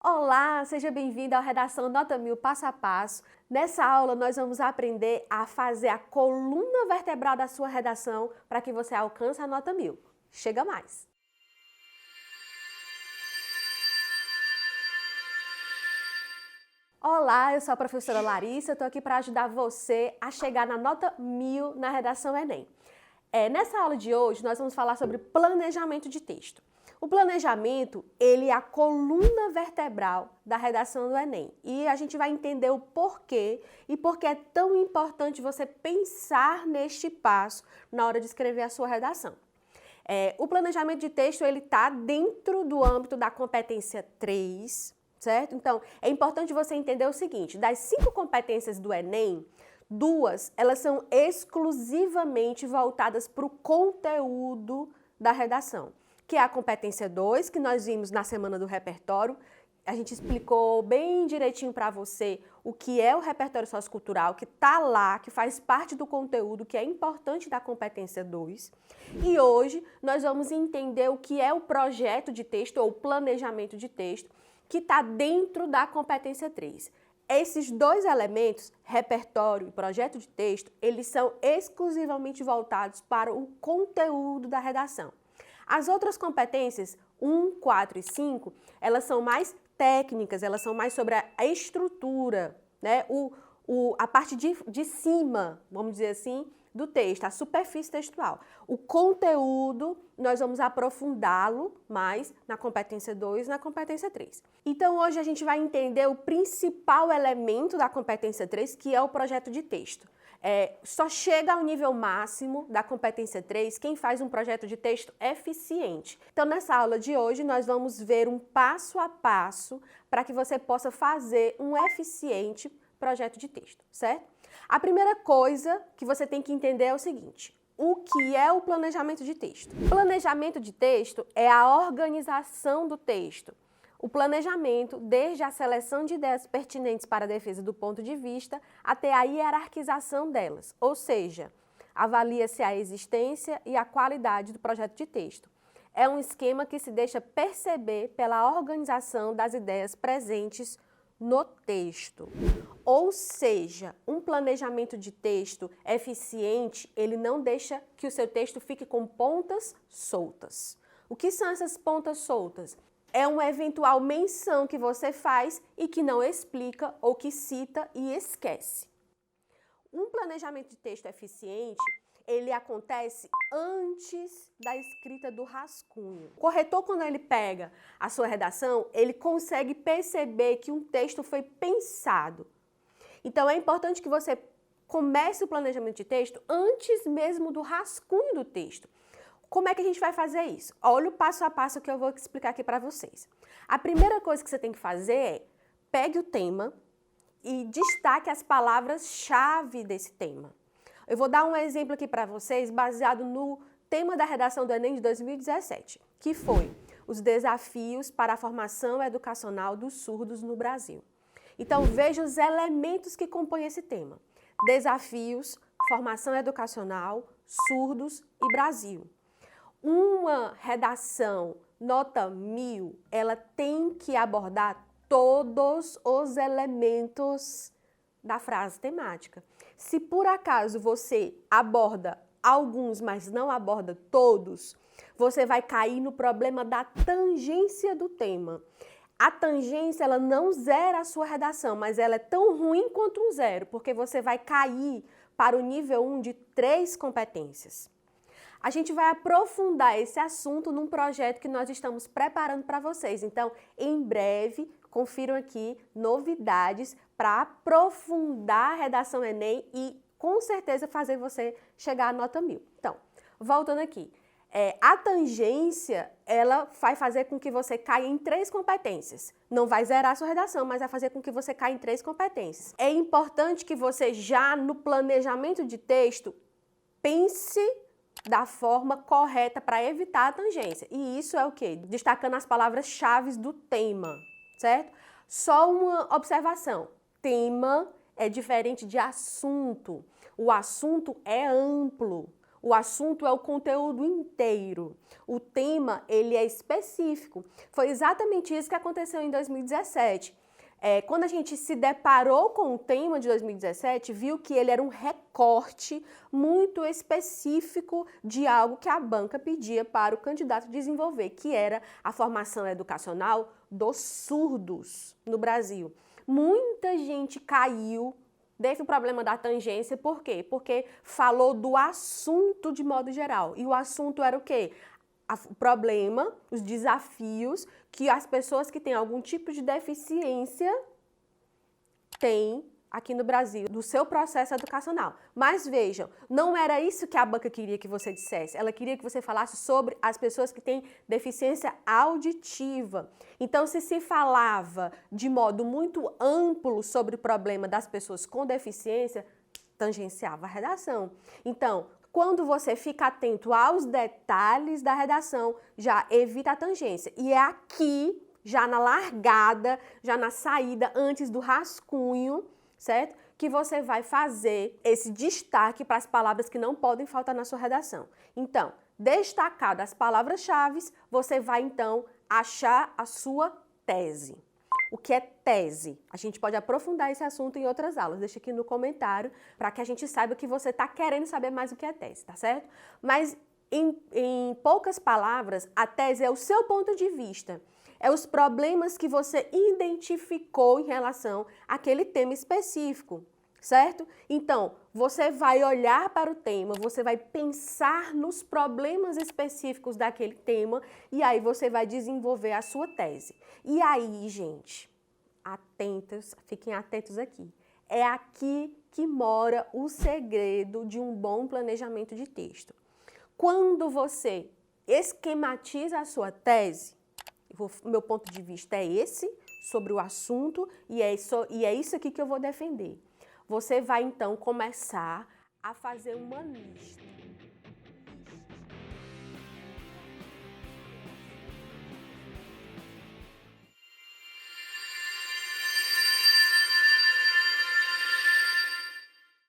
Olá, seja bem-vindo à Redação Nota 1000 Passo a Passo. Nessa aula, nós vamos aprender a fazer a coluna vertebral da sua redação para que você alcance a nota 1000. Chega mais! Olá, eu sou a professora Larissa, estou aqui para ajudar você a chegar na nota 1000 na redação Enem. Nessa aula de hoje, nós vamos falar sobre planejamento de texto. O planejamento, ele é a coluna vertebral da redação do Enem. E a gente vai entender o porquê e por que é tão importante você pensar neste passo na hora de escrever a sua redação. O planejamento de texto, ele está dentro do âmbito da competência 3, certo? Então, é importante você entender o seguinte, das 5 competências do Enem, 2, elas são exclusivamente voltadas para o conteúdo da redação, que é a competência 2, que nós vimos na semana do repertório. A gente explicou bem direitinho para você o que é o repertório sociocultural, que está lá, que faz parte do conteúdo, que é importante da competência 2. E hoje nós vamos entender o que é o projeto de texto ou planejamento de texto, que está dentro da competência 3. Esses dois elementos, repertório e projeto de texto, eles são exclusivamente voltados para o conteúdo da redação. As outras competências, 1, 4 e 5, elas são mais técnicas, elas são mais sobre a estrutura, né? A parte de cima, vamos dizer assim, do texto, a superfície textual. O conteúdo, nós vamos aprofundá-lo mais na competência 2 e na competência 3. Então, hoje a gente vai entender o principal elemento da competência 3, que é o projeto de texto. Só chega ao nível máximo da competência 3 quem faz um projeto de texto eficiente. Então, nessa aula de hoje, nós vamos ver um passo a passo para que você possa fazer um eficiente projeto de texto, certo? A primeira coisa que você tem que entender é o seguinte: o que é o planejamento de texto? Planejamento de texto é a organização do texto. O planejamento, desde a seleção de ideias pertinentes para a defesa do ponto de vista, até a hierarquização delas, ou seja, avalia-se a existência e a qualidade do projeto de texto. É um esquema que se deixa perceber pela organização das ideias presentes no texto. Ou seja, um planejamento de texto eficiente, ele não deixa que o seu texto fique com pontas soltas. O que são essas pontas soltas? É uma eventual menção que você faz e que não explica ou que cita e esquece. Um planejamento de texto eficiente, ele acontece antes da escrita do rascunho. O corretor, quando ele pega a sua redação, ele consegue perceber que um texto foi pensado. Então, é importante que você comece o planejamento de texto antes mesmo do rascunho do texto. Como é que a gente vai fazer isso? Olha o passo a passo que eu vou explicar aqui para vocês. A primeira coisa que você tem que fazer é, pegue o tema e destaque as palavras-chave desse tema. Eu vou dar um exemplo aqui para vocês baseado no tema da redação do Enem de 2017, que foi os desafios para a formação educacional dos surdos no Brasil. Então, veja os elementos que compõem esse tema. Desafios, formação educacional, surdos e Brasil. Uma redação nota 1000, ela tem que abordar todos os elementos da frase temática. Se por acaso você aborda alguns, mas não aborda todos, você vai cair no problema da tangência do tema. A tangência, ela não zera a sua redação, mas ela é tão ruim quanto um 0, porque você vai cair para o nível 1 de 3 competências. A gente vai aprofundar esse assunto num projeto que nós estamos preparando para vocês. Então, em breve, confiram aqui novidades para aprofundar a redação Enem e, com certeza, fazer você chegar à nota 1000. Então, voltando aqui. A tangência, ela vai fazer com que você caia em 3 competências. Não vai zerar a sua redação, mas vai fazer com que você caia em 3 competências. É importante que você já no planejamento de texto pense da forma correta para evitar a tangência. E isso é o quê? Destacando as palavras-chave do tema, certo? Só uma observação. Tema é diferente de assunto. O assunto é amplo. O assunto é o conteúdo inteiro. O tema, ele é específico. Foi exatamente isso que aconteceu em 2017. Quando a gente se deparou com o tema de 2017, viu que ele era um recorte muito específico de algo que a banca pedia para o candidato desenvolver, que era a formação educacional dos surdos no Brasil. Muita gente caiu desse problema da tangência, por quê? Porque falou do assunto de modo geral. E o assunto era o quê? O problema, os desafios que as pessoas que têm algum tipo de deficiência têm aqui no Brasil, do seu processo educacional. Mas vejam, não era isso que a banca queria que você dissesse. Ela queria que você falasse sobre as pessoas que têm deficiência auditiva. Então, se falava de modo muito amplo sobre o problema das pessoas com deficiência, tangenciava a redação. Então, quando você fica atento aos detalhes da redação, já evita a tangência. E é aqui, já na largada, já na saída, antes do rascunho, certo? Que você vai fazer esse destaque para as palavras que não podem faltar na sua redação. Então, destacado as palavras-chave, você vai, então, achar a sua tese. O que é tese? A gente pode aprofundar esse assunto em outras aulas. Deixa aqui no comentário para que a gente saiba que você está querendo saber mais o que é tese, tá certo? Mas, em poucas palavras, a tese é o seu ponto de vista. É os problemas que você identificou em relação àquele tema específico, certo? Então, você vai olhar para o tema, você vai pensar nos problemas específicos daquele tema e aí você vai desenvolver a sua tese. E aí, gente, atentos, fiquem atentos aqui. É aqui que mora o segredo de um bom planejamento de texto. Quando você esquematiza a sua tese, meu ponto de vista é esse, sobre o assunto, e é isso aqui que eu vou defender. Você vai, então, começar a fazer uma lista.